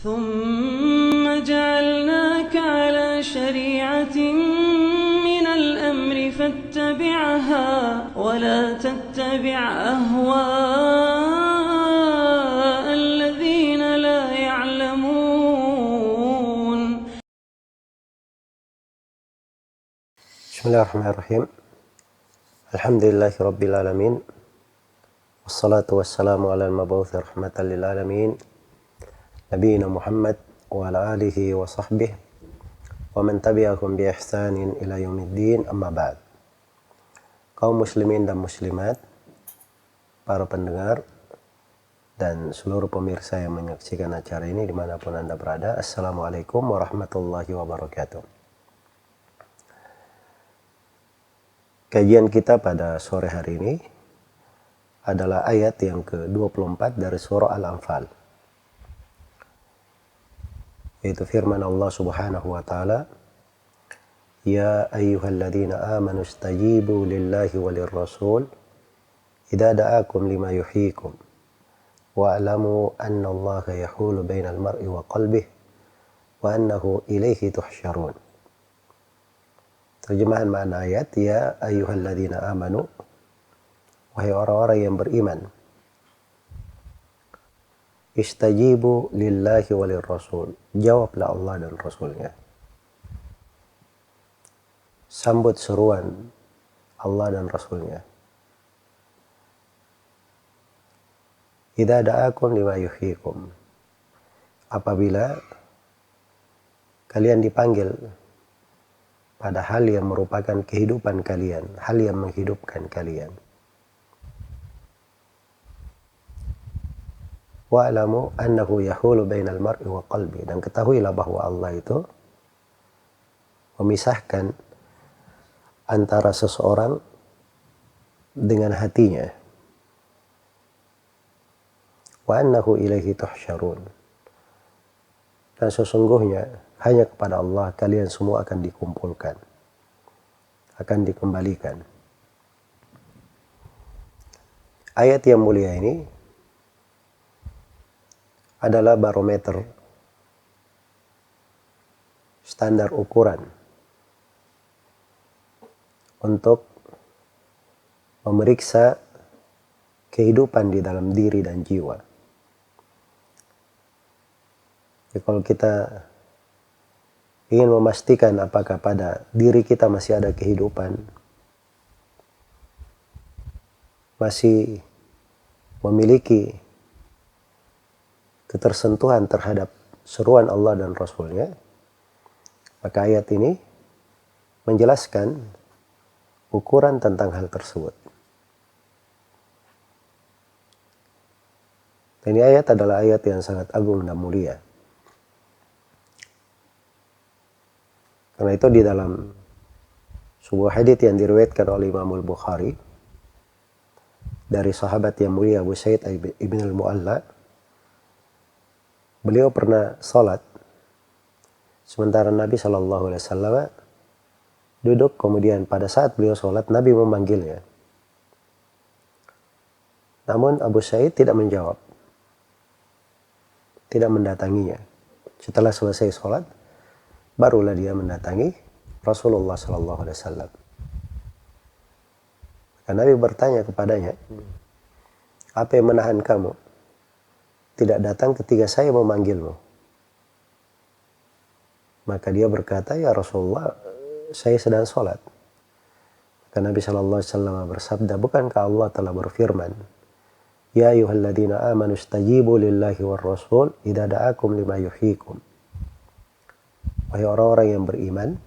ثم جعلناك على شريعة من الأمر فاتبعها ولا تتبع أهواء الذين لا يعلمون. Bismillahirrahmanirrahim. Alhamdulillahi rabbil alamin. Wassalatu wassalamu ala al-mab'uthi rahmatan lil alamin. Nabiyina Muhammad wa ala alihi wa sahbihi wa man tabi'ahum bi ihsanin ila yaumiddin, amma ba'd. Kaum muslimin dan muslimat, para pendengar dan seluruh pemirsa yang menyaksikan acara ini dimanapun Anda berada, Assalamualaikum warahmatullahi wabarakatuh. Kajian kita pada sore hari ini adalah ayat yang ke-24 dari surah Al-Anfal, yaitu firman Allah Subhanahu wa taala, "Ya ayyuhalladzina amanu istajibu lillahi walir rasul idza da'akum lima yuhyikum wa'lamu anna Allaha yahulu bainal mar'i wa qalbihi wa annahu ilaihi tuhsyarun." Terjemahan makna ayat, ya ayyuhalladzina amanu, wahai orang-orang yang beriman, istajibu lillahi walir rasul, jawablah Allah dan Rasulnya. Sambut seruan Allah dan Rasulnya. Idza da'akum lima yuhyikum, apabila kalian dipanggil pada hal yang merupakan kehidupan kalian, hal yang menghidupkan kalian. Wa'lamu annahu yahulu bainal mar'i wa qalbi, dan ketahuilah bahwa Allah itu memisahkan antara seseorang dengan hatinya. Wa annahu ilaihi tuhsyarun, dan sesungguhnya hanya kepada Allah kalian semua akan dikumpulkan, akan dikembalikan. Ayat yang mulia ini adalah barometer, standar ukuran untuk memeriksa kehidupan di dalam diri dan jiwa. Jadi kalau kita ingin memastikan apakah pada diri kita masih ada kehidupan, masih memiliki ketersentuhan terhadap seruan Allah dan Rasulnya, maka ayat ini menjelaskan ukuran tentang hal tersebut. Dan ini ayat adalah ayat yang sangat agung dan mulia. Karena itu di dalam sebuah hadits yang diriwayatkan oleh Imam Al-Bukhari dari sahabat yang mulia Abu Sa'id ibn al-Mu'alla, beliau pernah salat sementara Nabi SAW duduk, kemudian pada saat beliau salat Nabi memanggilnya. Namun Abu Sa'id tidak menjawab, tidak mendatanginya. Setelah selesai salat, barulah dia mendatangi Rasulullah SAW. Maka Nabi bertanya kepadanya, apa yang menahan kamu tidak datang ketika saya memanggilmu? Maka dia berkata, ya Rasulullah, saya sedang sholat. Maka Nabi SAW bersabda, bukankah Allah telah berfirman, ya ayyuhalladzina amanu istajibu lillahi war rasul idza da'akum lima yuhyikum. Wahai orang-orang yang beriman,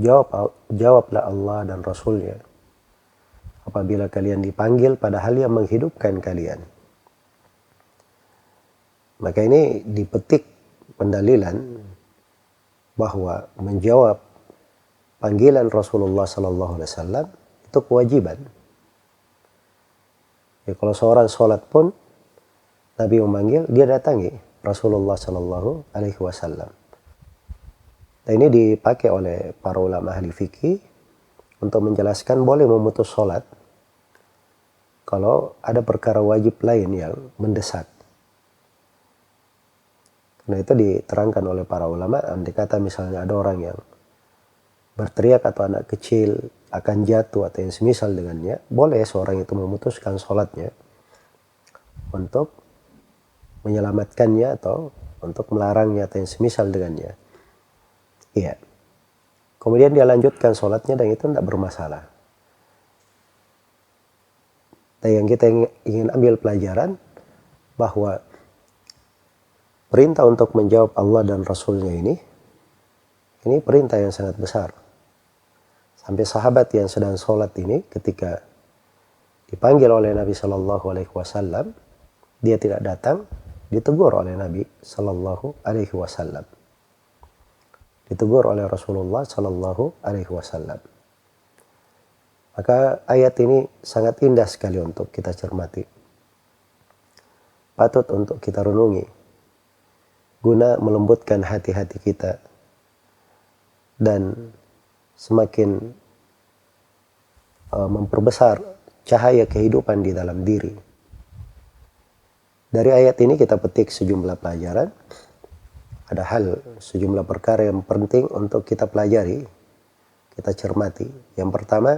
jawablah Allah dan Rasulnya apabila kalian dipanggil pada hal yang menghidupkan kalian. Maka ini dipetik pendalilan bahwa menjawab panggilan Rasulullah SAW itu kewajiban. Ya, kalau seorang sholat pun Nabi memanggil, dia datangi Rasulullah SAW. Dan ini dipakai oleh para ulama ahli fikih untuk menjelaskan boleh memutus sholat kalau ada perkara wajib lain yang mendesak. Nah itu diterangkan oleh para ulama, andai kata misalnya ada orang yang berteriak atau anak kecil akan jatuh atau yang semisal dengannya, boleh seorang itu memutuskan sholatnya untuk menyelamatkannya atau untuk melarangnya atau yang semisal dengannya. Iya. Kemudian dia lanjutkan sholatnya dan itu tidak bermasalah. Dan yang kita ingin ambil pelajaran bahwa perintah untuk menjawab Allah dan Rasulnya ini perintah yang sangat besar. Sampai sahabat yang sedang sholat ini ketika dipanggil oleh Nabi Shallallahu Alaihi Wasallam, dia tidak datang, ditegur oleh Nabi Shallallahu Alaihi Wasallam, ditegur oleh Rasulullah Shallallahu Alaihi Wasallam. Maka ayat ini sangat indah sekali untuk kita cermati, patut untuk kita renungi, guna melembutkan hati-hati kita dan semakin memperbesar cahaya kehidupan di dalam diri. Dari ayat ini kita petik sejumlah pelajaran. Ada sejumlah perkara yang penting untuk kita pelajari, kita cermati. Yang pertama,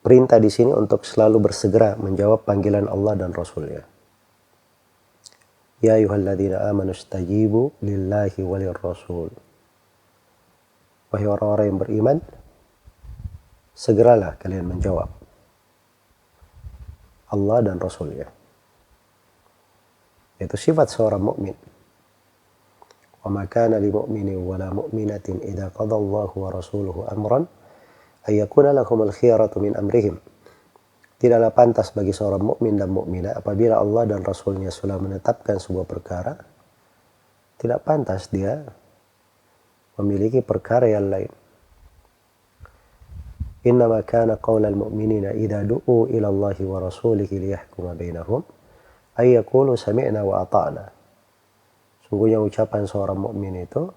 perintah di sini untuk selalu bersegera menjawab panggilan Allah dan Rasul-Nya. Ya ayyuhalladzina amanu istajibu lillahi walir rasul. Wahai orang-orang yang beriman, segeralah kalian menjawab Allah dan Rasul-Nya. Itu sifat seorang mukmin. Wa ma kana lil mu'minin wa la mu'minatin idza qada Allahu wa rasuluhu amran ay yakuna lahumul khiyaratu min amrihim. Tidaklah pantas bagi seorang mukmin dan mukminah apabila Allah dan Rasul-Nya sudah menetapkan sebuah perkara, tidak pantas dia memiliki perkara yang lain. Innama kana qaulal mu'minina idza du'u ila Allahi wa rasulihi liyahkuma bainahum ay yaqulu sami'na wa ata'na. Sungguhnya ucapan seorang mukmin itu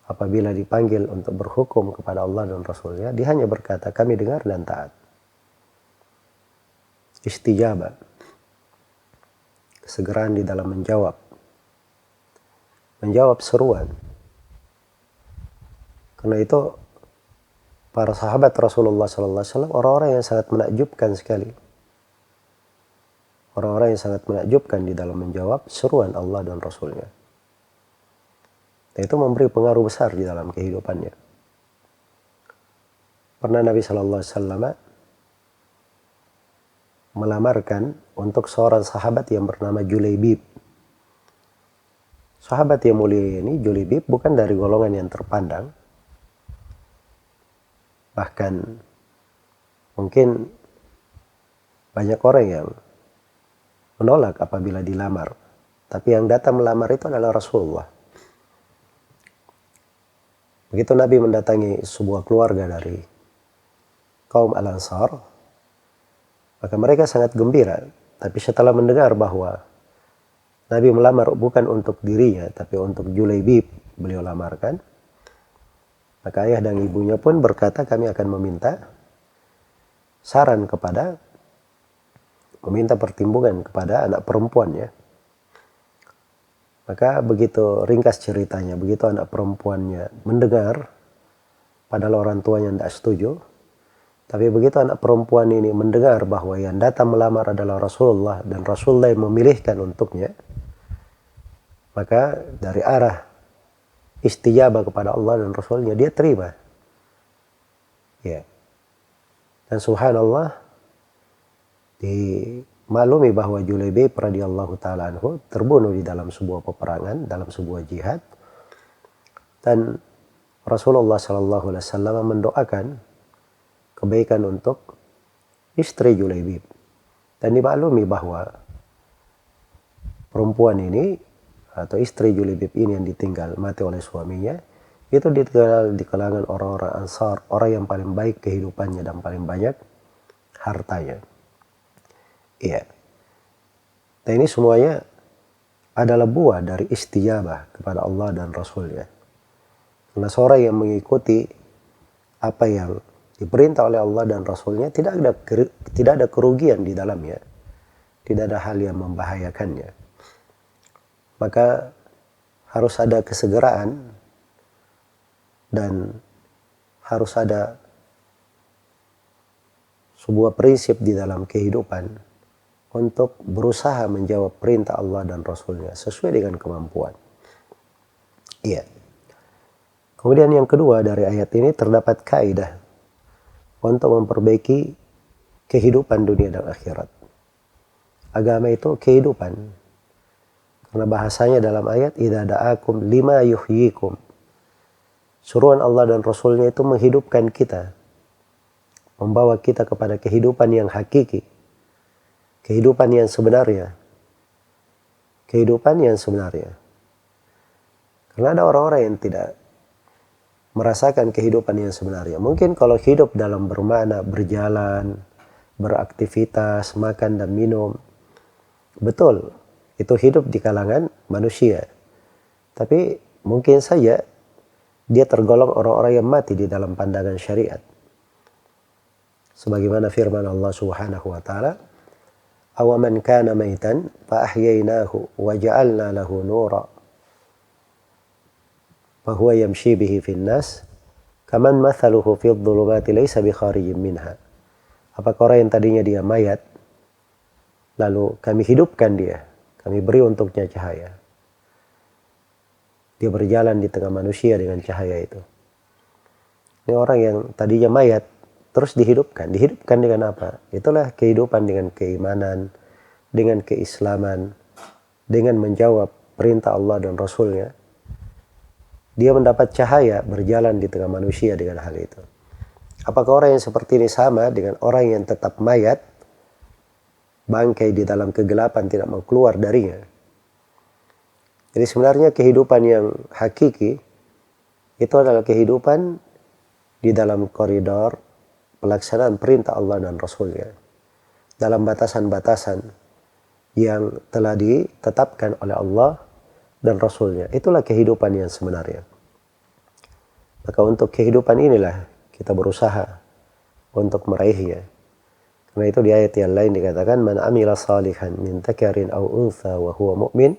apabila dipanggil untuk berhukum kepada Allah dan Rasul-Nya, dia hanya berkata kami dengar dan taat. Istijabah, kesegeraan di dalam menjawab seruan. Karena itu para sahabat Rasulullah SAW orang-orang yang sangat menakjubkan sekali. Orang-orang yang sangat menakjubkan di dalam menjawab seruan Allah dan Rasul-Nya. Dan itu memberi pengaruh besar di dalam kehidupannya. Pernah Nabi SAW melamarkan untuk seorang sahabat yang bernama Julaibib. Sahabat yang mulia ini, Julaibib, bukan dari golongan yang terpandang. Bahkan mungkin banyak orang yang menolak apabila dilamar. Tapi yang datang melamar itu adalah Rasulullah. Begitu Nabi mendatangi sebuah keluarga dari kaum Al-Ansar, maka mereka sangat gembira. Tapi setelah mendengar bahwa Nabi melamar bukan untuk dirinya, tapi untuk Julaibib beliau lamarkan, maka ayah dan ibunya pun berkata kami akan meminta saran meminta pertimbangan kepada anak perempuannya. Maka begitu ringkas ceritanya, begitu anak perempuannya mendengar, padahal orang tuanya tidak setuju, tapi begitu anak perempuan ini mendengar bahwa yang datang melamar adalah Rasulullah dan Rasulullah yang memilihkan untuknya, maka dari arah istijabah kepada Allah dan Rasulnya dia terima. Ya. Dan subhanallah dimaklumi bahwa Julaibib radhiyallahu taala anhu terbunuh di dalam sebuah peperangan, dalam sebuah jihad. Dan Rasulullah sallallahu alaihi wasallam mendoakan kebaikan untuk istri Julaibib. Dan dimaklumi bahwa perempuan ini atau istri Julaibib ini yang ditinggal mati oleh suaminya, itu dikenal di kalangan orang-orang Ansar, orang yang paling baik kehidupannya dan paling banyak hartanya. Iya. Dan ini semuanya adalah buah dari istijabah kepada Allah dan Rasulnya. Karena seorang yang mengikuti apa yang diperintah oleh Allah dan Rasulnya, tidak ada kerugian di dalamnya. Tidak ada hal yang membahayakannya. maka harus ada kesegeraan dan harus ada sebuah prinsip di dalam kehidupan untuk berusaha menjawab perintah Allah dan Rasulnya sesuai dengan kemampuan. Iya. Kemudian yang kedua dari ayat ini terdapat kaidah untuk memperbaiki kehidupan dunia dan akhirat. Agama itu kehidupan. Karena bahasanya dalam ayat idza da'akum lima yuhyikum. Suruhan Allah dan Rasulnya itu menghidupkan kita. Membawa kita kepada kehidupan yang hakiki. Kehidupan yang sebenarnya. Kehidupan yang sebenarnya. Karena ada orang-orang yang tidak merasakan kehidupan yang sebenarnya. Mungkin kalau hidup dalam bermakna, berjalan, beraktivitas, makan dan minum. Betul, itu hidup di kalangan manusia. Tapi mungkin saja dia tergolong orang-orang yang mati di dalam pandangan syariat. Sebagaimana firman Allah Subhanahu wa taala, "Awaman kana maitan fa ahyainahu wa ja'alna lahu nura fa huwa yamshi bihi fin nas kaman mathaluhu fid dhulumati laysa bi kharijin minha." Apakah orang yang tadinya dia mayat lalu kami hidupkan dia, kami beri untuknya cahaya. Dia berjalan di tengah manusia dengan cahaya itu. Ini orang yang tadinya mayat terus dihidupkan. Dihidupkan dengan apa? Itulah kehidupan dengan keimanan, dengan keislaman, dengan menjawab perintah Allah dan Rasulnya. Dia mendapat cahaya berjalan di tengah manusia dengan hal itu. Apakah orang yang seperti ini sama dengan orang yang tetap mayat, bangkai di dalam kegelapan tidak mau keluar darinya? Jadi sebenarnya kehidupan yang hakiki itu adalah kehidupan di dalam koridor pelaksanaan perintah Allah dan Rasulnya. Dalam batasan-batasan yang telah ditetapkan oleh Allah dan Rasulnya. Itulah kehidupan yang sebenarnya. Maka untuk kehidupan inilah kita berusaha untuk meraihnya. Karena itu di ayat yang lain dikatakan, "Man amila salihan min dzakarin aw untha wa huwa mu'min,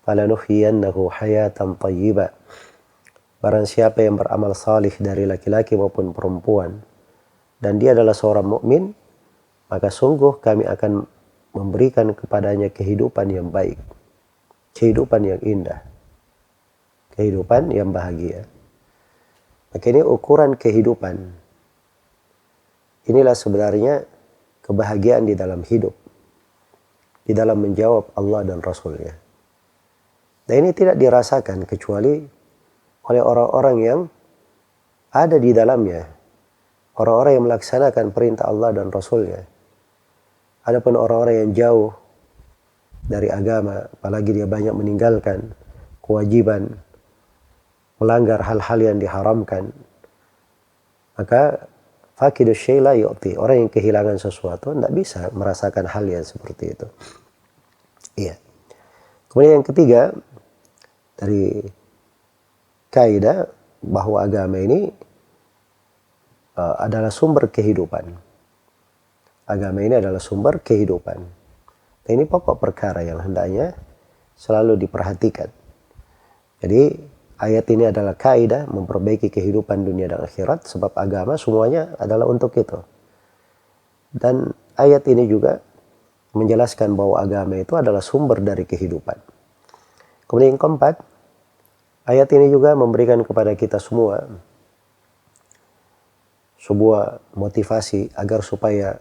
falanuhyiyannahu hayatan thayyibah." Barang siapa yang beramal salih dari laki-laki maupun perempuan dan dia adalah seorang mukmin, maka sungguh kami akan memberikan kepadanya kehidupan yang baik, kehidupan yang indah, kehidupan yang bahagia. Maka ini ukuran kehidupan. Inilah sebenarnya kebahagiaan di dalam hidup, di dalam menjawab Allah dan Rasulnya. Dan ini tidak dirasakan kecuali oleh orang-orang yang ada di dalamnya, orang-orang yang melaksanakan perintah Allah dan Rasulnya. Adapun orang-orang yang jauh dari agama, apalagi dia banyak meninggalkan kewajiban, melanggar hal-hal yang diharamkan, maka fakidus syai' la yu'ti, orang yang kehilangan sesuatu tidak bisa merasakan hal yang seperti itu. Iya. Kemudian yang ketiga dari kaidah bahwa agama ini adalah sumber kehidupan. Agama ini adalah sumber kehidupan. Dan ini pokok perkara yang hendaknya selalu diperhatikan. Jadi ayat ini adalah kaidah memperbaiki kehidupan dunia dan akhirat, sebab agama semuanya adalah untuk itu. Dan ayat ini juga menjelaskan bahwa agama itu adalah sumber dari kehidupan. Kemudian yang keempat, ayat ini juga memberikan kepada kita semua sebuah motivasi agar supaya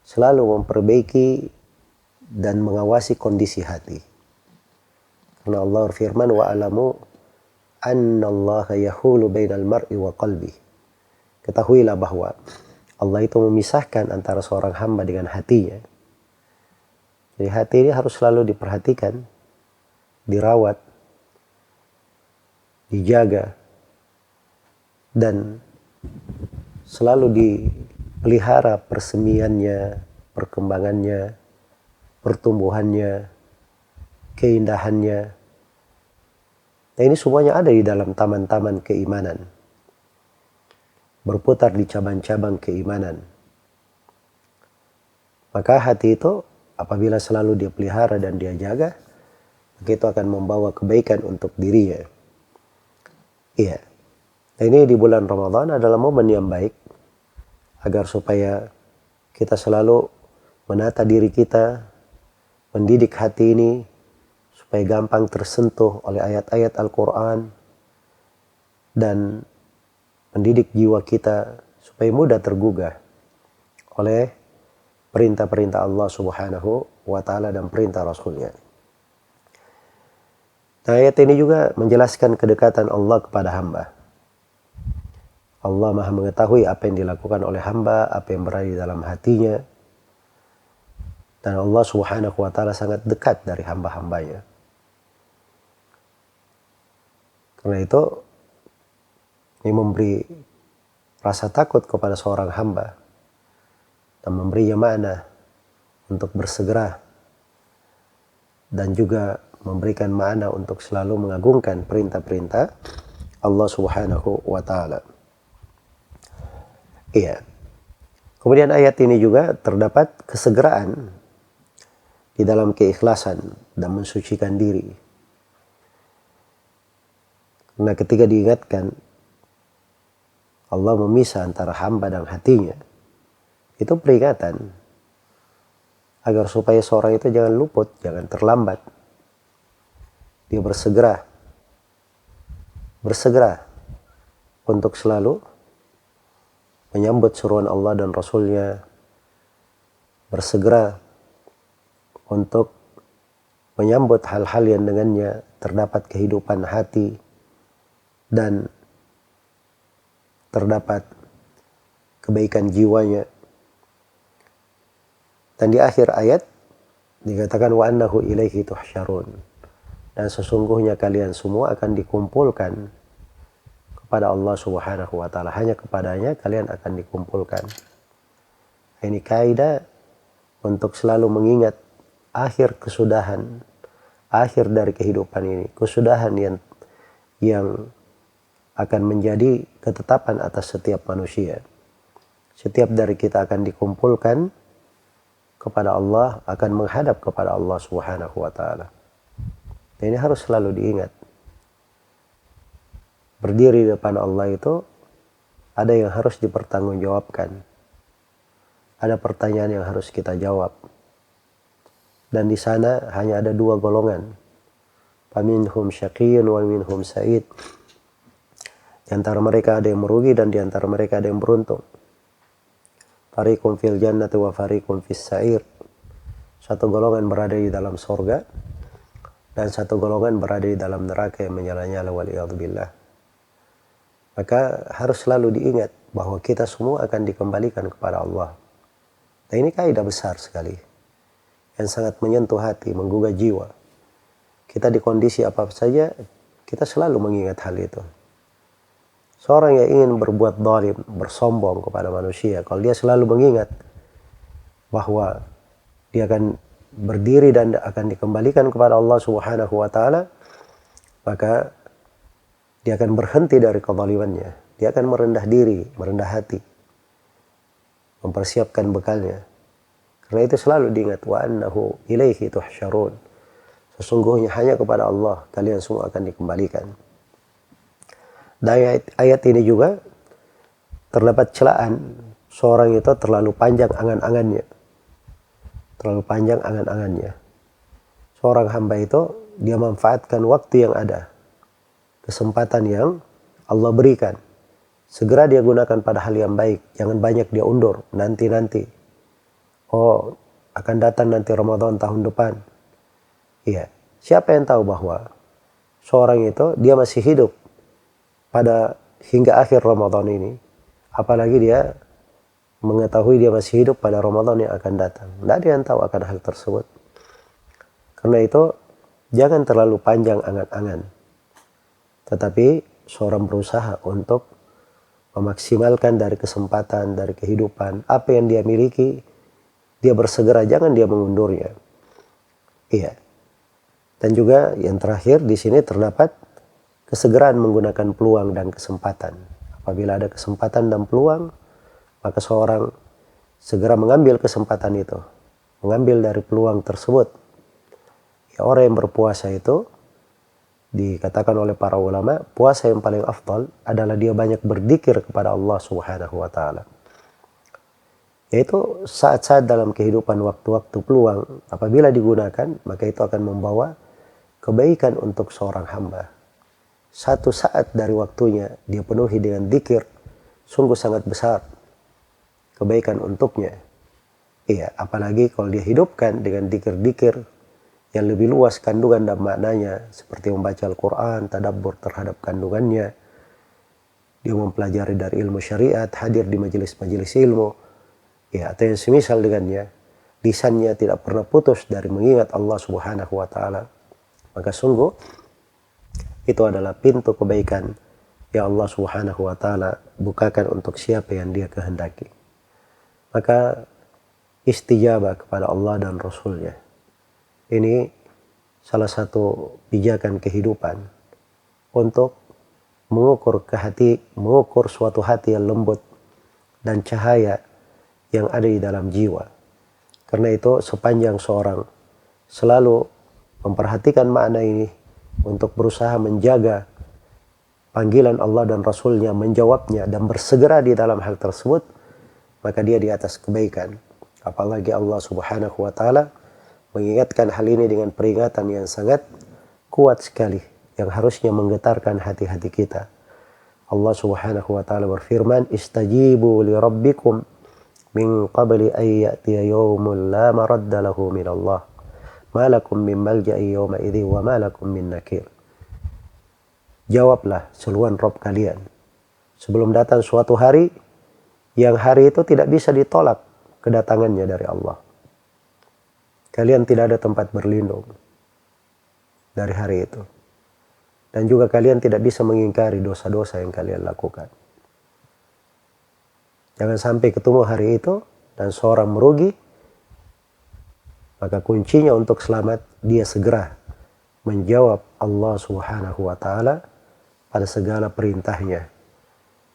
selalu memperbaiki dan mengawasi kondisi hati. Karena Allah berfirman, wa alamu annallaha yahulu bainal mar'i wa qalbi. Ketahuilah bahwa Allah itu memisahkan antara seorang hamba dengan hatinya. Jadi hati ini harus selalu diperhatikan, dirawat, dijaga, dan selalu dipelihara persemiannya, perkembangannya, pertumbuhannya, keindahannya. Nah, ini semuanya ada di dalam taman-taman keimanan, berputar di cabang-cabang keimanan. Maka hati itu apabila selalu dia pelihara dan dia jaga, maka itu akan membawa kebaikan untuk dirinya. Iya. Nah, ini di bulan Ramadan adalah momen yang baik agar supaya kita selalu menata diri kita, mendidik hati ini supaya gampang tersentuh oleh ayat-ayat Al-Quran, dan mendidik jiwa kita supaya mudah tergugah oleh perintah-perintah Allah Subhanahu wa Ta'ala dan perintah Rasulnya. Nah, ayat ini juga menjelaskan kedekatan Allah kepada hamba. Allah Maha mengetahui apa yang dilakukan oleh hamba, apa yang berada di dalam hatinya. Dan Allah Subhanahu wa Ta'ala sangat dekat dari hamba-hambanya. Karena itu, ini memberi rasa takut kepada seorang hamba dan memberinya makna untuk bersegera, dan juga memberikan makna untuk selalu mengagungkan perintah-perintah Allah Subhanahu wa Ta'ala. Iya. Kemudian ayat ini juga terdapat kesegeraan di dalam keikhlasan dan mensucikan diri. Karena ketika diingatkan Allah memisah antara hamba dan hatinya, itu peringatan agar supaya seorang itu jangan luput, jangan terlambat. Dia bersegera untuk selalu menyambut seruan Allah dan Rasulnya, bersegera untuk menyambut hal-hal yang dengannya terdapat kehidupan hati dan terdapat kebaikan jiwanya. Dan di akhir ayat dikatakan wa annahu ilaihi tuhsyarun, dan sesungguhnya kalian semua akan dikumpulkan kepada Allah Subhanahu wa Ta'ala, hanya kepadanya kalian akan dikumpulkan. Ini kaidah untuk selalu mengingat akhir kesudahan, akhir dari kehidupan ini, kesudahan yang akan menjadi ketetapan atas setiap manusia. Setiap dari kita akan dikumpulkan kepada Allah, akan menghadap kepada Allah Subhanahu wa Ta'ala. Dan ini harus selalu diingat. Berdiri di depan Allah itu ada yang harus dipertanggungjawabkan. Ada pertanyaan yang harus kita jawab. Dan di sana hanya ada dua golongan. Faminhum syaqiyyun wa minhum sa'id. Di antara mereka ada yang merugi dan di antara mereka ada yang beruntung. Fariqun fil jannati wa fariqun fis sa'ir. Satu golongan berada di dalam surga dan satu golongan berada di dalam neraka yang menyala-nyala, waliyadzubillah. Maka harus selalu diingat bahwa kita semua akan dikembalikan kepada Allah. Dan ini kaidah besar sekali yang sangat menyentuh hati, menggugah jiwa. Kita di kondisi apa saja, kita selalu mengingat hal itu. Seorang yang ingin berbuat zalim, bersombong kepada manusia, kalau dia selalu mengingat bahwa dia akan berdiri dan akan dikembalikan kepada Allah Subhanahu wa Ta'ala, maka dia akan berhenti dari kezalimannya. Dia akan merendah diri, merendah hati, mempersiapkan bekalnya. Karena itu selalu diingat, wa annahu ilaihi tuhsyarun. Sesungguhnya hanya kepada Allah kalian semua akan dikembalikan. Dan ayat ini juga terdapat celaan seorang itu terlalu panjang angan-angannya. Terlalu panjang angan-angannya. Seorang hamba itu dia manfaatkan waktu yang ada, kesempatan yang Allah berikan. Segera dia gunakan pada hal yang baik. Jangan banyak dia undur. Nanti. Oh, akan datang nanti Ramadan tahun depan. Iya. Siapa yang tahu bahwa seorang itu dia masih hidup pada hingga akhir Ramadan ini. Apalagi dia mengetahui dia masih hidup pada Ramadan yang akan datang. Tidak ada yang tahu akan hal tersebut. Karena itu jangan terlalu panjang angan-angan. Tetapi seorang berusaha untuk memaksimalkan dari kesempatan, dari kehidupan, apa yang dia miliki, dia bersegera, jangan dia mengundurnya. Iya. Dan juga yang terakhir di sini terdapat kesegeraan menggunakan peluang dan kesempatan. Apabila ada kesempatan dan peluang, maka seorang segera mengambil kesempatan itu, mengambil dari peluang tersebut. Ya, orang yang berpuasa itu dikatakan oleh para ulama, puasa yang paling afdal adalah dia banyak berzikir kepada Allah Subhanahu wa taala. Yaitu saat-saat dalam kehidupan, waktu-waktu peluang, apabila digunakan, maka itu akan membawa kebaikan untuk seorang hamba. Satu saat dari waktunya dia penuhi dengan zikir, sungguh sangat besar kebaikan untuknya. Iya, apalagi kalau dia hidupkan dengan zikir-zikir yang lebih luas kandungan dan maknanya, seperti membaca Al-Quran, tadabbur terhadap kandungannya, dia mempelajari dari ilmu syariat, hadir di majelis-majelis ilmu, ya, atau yang semisal dengannya, lisannya tidak pernah putus dari mengingat Allah Subhanahu wa taala, maka sungguh itu adalah pintu kebaikan yang Allah Subhanahu wa taala bukakan untuk siapa yang dia kehendaki. Maka istijabah kepada Allah dan Rasul-Nya ini salah satu pijakan kehidupan untuk mengukur suatu hati yang lembut dan cahaya yang ada di dalam jiwa. Karena itu sepanjang seorang selalu memperhatikan makna ini untuk berusaha menjaga panggilan Allah dan Rasul-Nya, menjawabnya dan bersegera di dalam hal tersebut, maka dia di atas kebaikan. Apalagi Allah Subhanahu wa taala mengingatkan hal ini dengan peringatan yang sangat kuat sekali yang harusnya menggetarkan hati-hati kita. Allah Subhanahu wa taala berfirman, "Istajibu li rabbikum min qabli an ya'tiya yawmun la maradda lahu min Allah. Ma lakum min malja'i yawma idzi wa ma lakum min nakir." Jawablah seruan Rabb kalian sebelum datang suatu hari yang hari itu tidak bisa ditolak kedatangannya dari Allah. Kalian tidak ada tempat berlindung dari hari itu. Dan juga kalian tidak bisa mengingkari dosa-dosa yang kalian lakukan. Jangan sampai ketemu hari itu dan seorang merugi, maka kuncinya untuk selamat dia segera menjawab Allah Subhanahu wa taala pada segala perintahnya.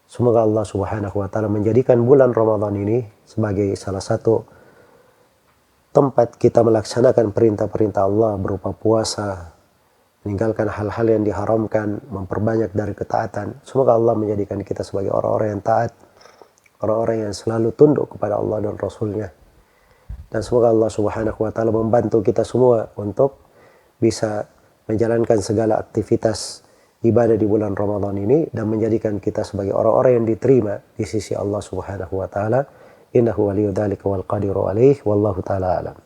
Semoga Allah Subhanahu wa taala menjadikan bulan Ramadan ini sebagai salah satu tempat kita melaksanakan perintah-perintah Allah berupa puasa, meninggalkan hal-hal yang diharamkan, memperbanyak dari ketaatan. Semoga Allah menjadikan kita sebagai orang-orang yang taat, orang-orang yang selalu tunduk kepada Allah dan Rasul-Nya. Dan semoga Allah Subhanahu wa taala membantu kita semua untuk bisa menjalankan segala aktivitas ibadah di bulan Ramadan ini dan menjadikan kita sebagai orang-orang yang diterima di sisi Allah Subhanahu wa taala. Innahu waliyyu dzalika wal qadiru alaih, wallahu taala alam.